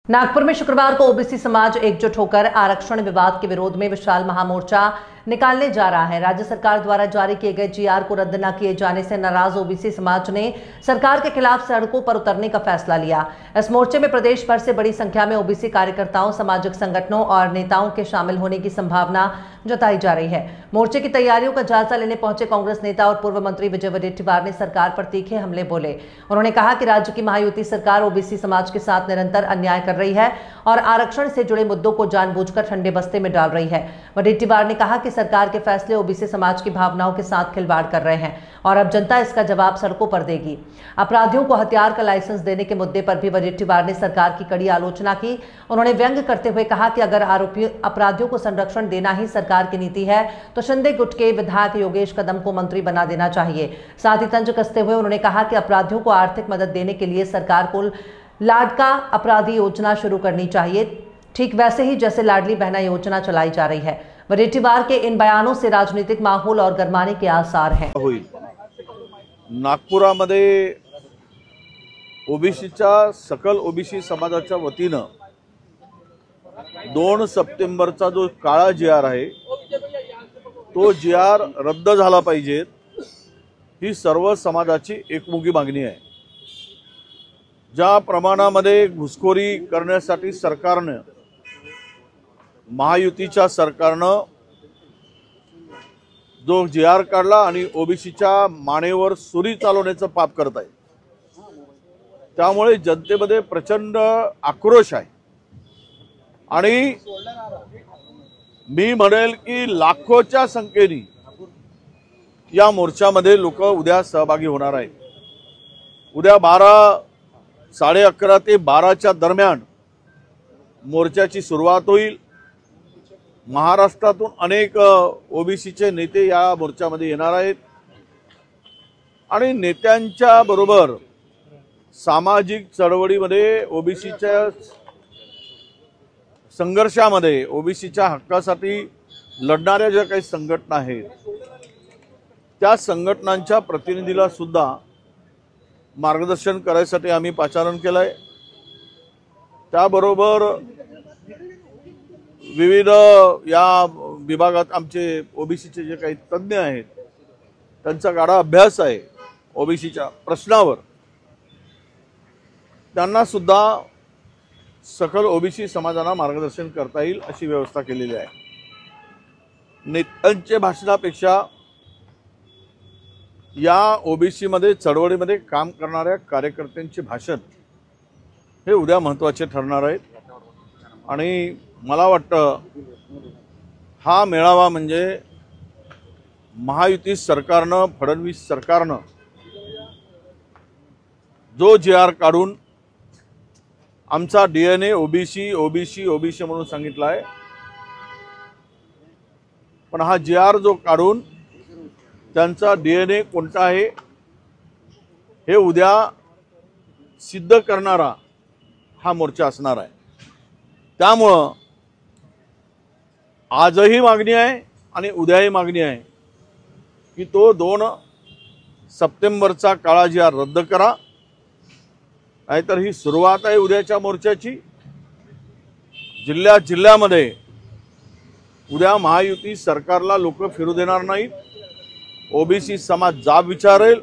नागपुर में शुक्रवार को ओबीसी समाज एकजुट होकर आरक्षण विवाद के विरोध में विशाल महामोर्चा निकालने जा रहा है। राज्य सरकार द्वारा जारी किए गए जीआर को रद्द न किए जाने से नाराज ओबीसी समाज ने सरकार के खिलाफ सड़कों पर उतरने का फैसला लिया। इस मोर्चे में प्रदेश भर से बड़ी संख्या में ओबीसी कार्यकर्ताओं, सामाजिक संगठनों और नेताओं के शामिल होने की संभावना जताई जा रही है। मोर्चे की तैयारियों का जायजा लेने पहुंचे कांग्रेस नेता और पूर्व मंत्री विजय वडेट्टीवार ने सरकार पर तीखे हमले बोले। उन्होंने कहा कि राज्य की महायुति सरकार ओबीसी समाज के साथ निरंतर अन्याय कर रही है और आरक्षण से जुड़े मुद्दों को जानबूझकर ठंडे बस्ते में डाल रही है। वडेट्टीवार ने कहा कि सरकार के फैसले ओबीसी समाज की भावनाओं के साथ खिलवाड़ कर रहे हैं और अब जनता इसका जवाब सड़कों पर देगी। अपराधियों को हथियार का लाइसेंस देने के मुद्दे पर भी वडेट्टीवार ने सरकार की कड़ी आलोचना की। उन्होंने व्यंग्य करते हुए कहा कि अगर अपराधियों को संरक्षण देना ही सरकार की नीति है तो शिंदे गुट के विधायक योगेश कदम को मंत्री बना देना चाहिए। साथ ही तंज कसते हुए उन्होंने कहा कि अपराधियों को आर्थिक मदद देने के लिए सरकार को लाडका अपराधी योजना शुरू करनी चाहिए, ठीक वैसे ही जैसे लाडली बहना योजना चलाई जा रही है। वडेट्टीवार के इन बयानों से राजनीतिक माहौल और गरमाने के आसार हैं। नागपुरामध्ये ओबीसीच्या सकल ओबीसी समाजाच्या वतीनं 2 सप्टेंबरचा जो काळा जीआर आहे तो जीआर रद्द झाला पाहिजे, ही सर्व समाजाची एकमुखी मागणी आहे। ज्या प्रमाणामध्ये घुसखोरी करण्यासाठी सरकारने, महायुतीच्या सरकारनं जो जीआर काढला आणि ओबीसीच्या मानेवर सुरी चालवण्याचं पाप करत आहे, त्यामुळे जनतेमध्ये प्रचंड आक्रोश आहे। आणि मी म्हणेल की लाखोच्या संख्येने या मोर्चामध्ये लोक उद्या सहभागी होणार आहेत। उद्या 11:30 ते 12च्या दरम्यान मोर्चाची सुरुवात होईल। महाराष्ट्रातून अनेक ओबीसीचे नेते या मोर्चामध्ये येणार आहेत आणि नेत्यांच्या बरोबर सामाजिक चळवळीमध्ये, ओबीसीच्या संघर्षामध्ये, ओबीसीच्या हक्कासाठी लढणाऱ्या ज्या काही संघटना आहेत त्या संघटनांच्या प्रतिनिधीला सुद्धा मार्गदर्शन करायसाठी आम्ही पाचारण केलंय। त्याबरोबर विविध या विभागात आमचे ओबीसीचे जे काही तज्ञ आहेत त्यांचा गाढा अभ्यास आहे ओबीसीच्या प्रश्नावर, त्यांना सुद्धा सकल ओबीसी समाजाला मार्गदर्शन करता येईल अशी व्यवस्था केलेली आहे। नेत्यांच्या भाषणापेक्षा या ओबीसी मध्ये चळवळीमध्ये काम करणाऱ्या कार्यकर्त्यांचे भाषण हे उद्या महत्त्वाचे ठरणार आहेत। आणि मला वाटतं हा मेळावा म्हणजे महायुती सरकारनं, फडणवीस सरकारनं जो जीआर काढून आमचा डीएनए ओबीसी ओबीसी ओबीसी म्हणून सांगितला आहे, पण हा जीआर जो काढून त्यांचा डीएनए कोणता आहे हे उद्या सिद्ध करणारा हा मोर्चा असणार आहे। त्यामुळे आजही मागणी आहे आणि उद्याही मागणी आहे की तो 2 सप्टेंबरचा काळा जीआर रद्द करा, नाहीतर ही सुरुवात आहे उद्याच्या मोर्चाची। जिल्ह्यामध्ये उद्या महायुती सरकारला लोक फिरू देणार नाहीत। ओबीसी समाज जाब विचारेल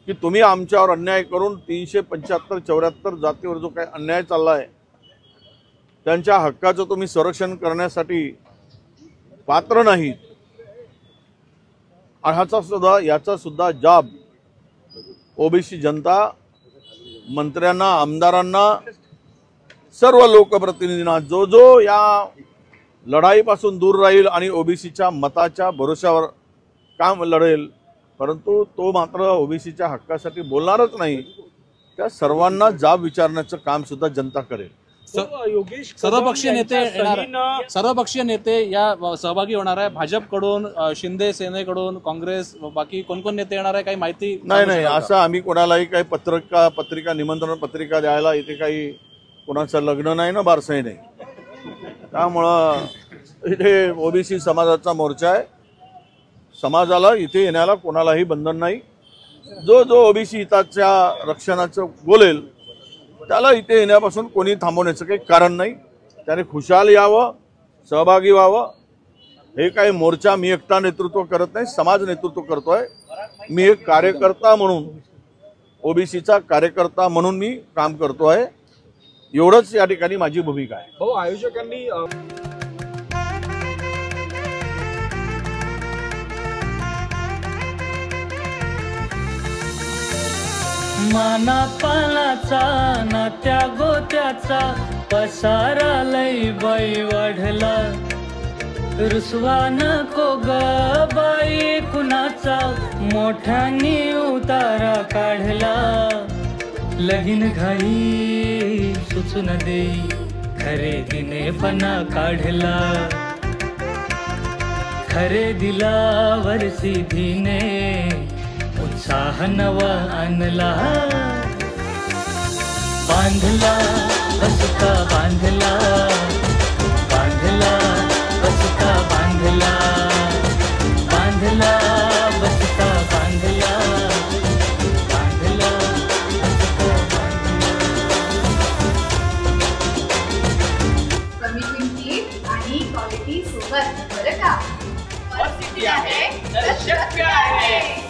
की तुम्ही आमच्यावर अन्याय करून 375-74 जातीवर जो काही अन्याय चालला आहे त्यांच्या हक्काचं तुम्ही संरक्षण करण्यासाठी पात्र नाहीत। याचा सुद्धा जाब ओबीसी जनता, मंत्र्यांना, आमदारांना, सर्व लोकप्रतिनिधींना, जो या लढाईपासून दूर राहील आणि ओबीसीच्या मताच्या भरोशावर काम लढेल, परंतु तो मात्र ओबीसीच्या हक्कासाठी बोलणारच नाही, त्या सर्वांना जाब विचारण्याचं काम सुद्धा जनता करेल। सर्वपक्षीय नेते या सहभागी होणार आहे। भाजपकडून, शिंदे सेनेकडून, काँग्रेस, बाकी कोण नेते येणार आहे काही माहिती नाही। असं आम्ही कोणालाही काही पत्रिका निमंत्रण पत्रिका द्यायला इथे काही कोणाचं लग्न नाही ना, बारसही नाही। त्यामुळं इथे ओबीसी समाजाचा मोर्चा आहे। समाजाला इथे येण्याला कोणालाही बंधन नाही। जो ओबीसी हिताच्या रक्षणाचं बोलेल त्याला इथे येण्यापासून कोणी थांबवण्याचं काही कारण नाही. त्याने खुशाल यावं, सहभागी व्हावं. हे काही मोर्चा मी एकटा नेतृत्व करत नाही, समाज नेतृत्व करतोय. मी एक कार्यकर्ता म्हणून, ओबीसीचा कार्यकर्ता म्हणून मी काम करतोय. एवढंच या ठिकाणी माझी भूमिका आहे. भाऊ, आयोजकांनी मानापानाचा नात्या गोत्याचा पसारा लई बाई वाढला. रुसवा नको ग बाई कुणाचा, मोठ्यानी उतारा काढला. लगीन घाई सुचून देई, खरेदीने पणा काढला. खरेदीला वरसिधीने उत्साह नवा आणला. बांधला बसका बांधला, बांधला बसका बांधला, बांधला बसका बांधला, बांधला बसका बांधला. कमी किमतीत आणि क्वालिटी सोबत बरं का. सिटी आहे तर शक्य आहे.